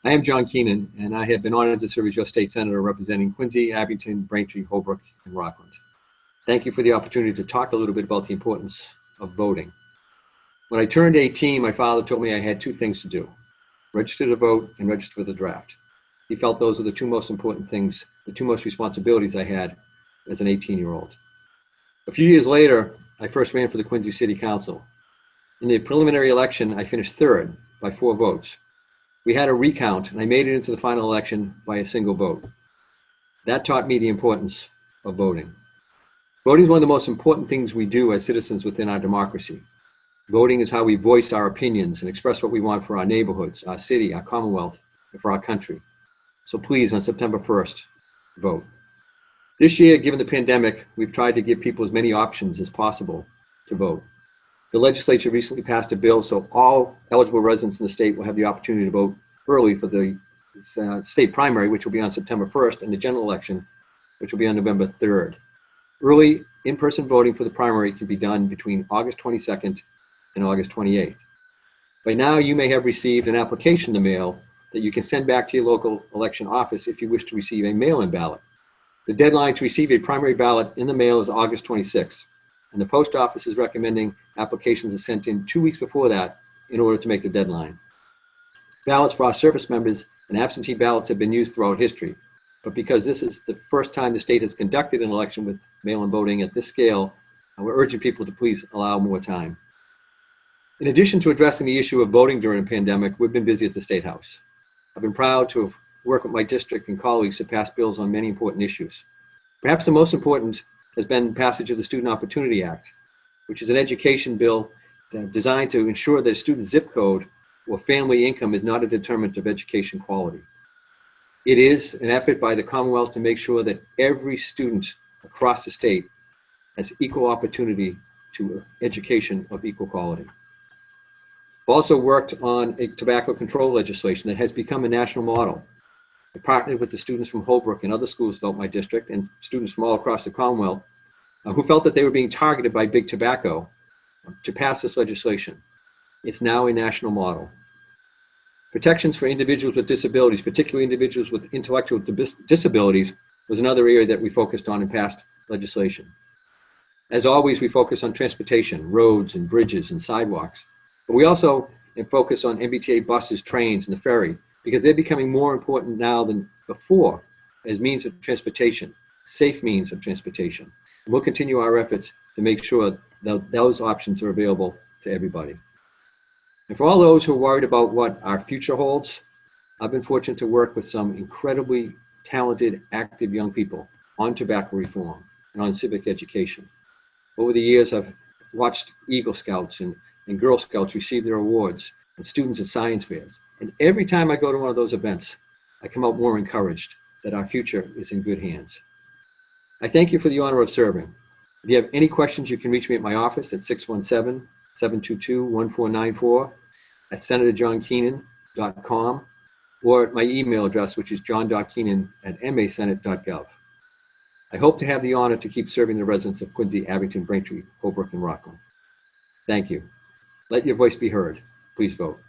I am John Keenan, and I have been honored to serve as your state senator representing Quincy, Abington, Braintree, Holbrook, and Rockland. Thank you for the opportunity to talk a little bit about the importance of voting. When I turned 18, my father told me I had two things to do: register to vote and register for the draft. He felt those were the two most important things, the two most responsibilities I had as an 18-year-old. A few years later, I first ran for the Quincy City Council. In the preliminary election, I finished third by 4 votes. We had a recount, and I made it into the final election by a single vote. That taught me the importance of voting. Voting is one of the most important things we do as citizens within our democracy. Voting is how we voice our opinions and express what we want for our neighborhoods, our city, our Commonwealth, and for our country. So please, on September 1st, vote. This year, given the pandemic, we've tried to give people as many options as possible to vote. The legislature recently passed a bill so all eligible residents in the state will have the opportunity to vote early for the state primary, which will be on September 1st, and the general election, which will be on November 3rd. Early in-person voting for the primary can be done between August 22nd and August 28th. By now, you may have received an application in the mail that you can send back to your local election office if you wish to receive a mail-in ballot. The deadline to receive a primary ballot in the mail is August 26th, and the post office is recommending applications are sent in 2 weeks before that in order to make the deadline. Ballots for our service members and absentee ballots have been used throughout history, but because this is the first time the state has conducted an election with mail-in voting at this scale, we're urging people to please allow more time. In addition to addressing the issue of voting during the pandemic, we've been busy at the State House. I've been proud to work with my district and colleagues to pass bills on many important issues. Perhaps the most important has been passage of the Student Opportunity Act, which is an education bill designed to ensure that a student's zip code or family income is not a determinant of education quality. It is an effort by the Commonwealth to make sure that every student across the state has equal opportunity to education of equal quality. I've also worked on a tobacco control legislation that has become a national model. I partnered with the students from Holbrook and other schools throughout my district and students from all across the Commonwealth who felt that they were being targeted by big tobacco to pass this legislation. It's now a national model. Protections for individuals with disabilities, particularly individuals with intellectual disabilities, was another area that we focused on in past legislation. As always, we focus on transportation, roads and bridges and sidewalks, but we also focus on MBTA buses, trains, and the ferry, because they're becoming more important now than before as means of transportation, safe means of transportation. And we'll continue our efforts to make sure that those options are available to everybody. And for all those who are worried about what our future holds, I've been fortunate to work with some incredibly talented, active young people on tobacco reform and on civic education. Over the years, I've watched Eagle Scouts and Girl Scouts receive their awards, and students at science fairs. And every time I go to one of those events, I come out more encouraged that our future is in good hands. I thank you for the honor of serving. If you have any questions, you can reach me at my office at 617-722-1494, at senatorjohnkeenan.com, or at my email address, which is john.keenan@masenate.gov. I hope to have the honor to keep serving the residents of Quincy, Abington, Braintree, Holbrook, and Rockland. Thank you. Let your voice be heard. Please vote.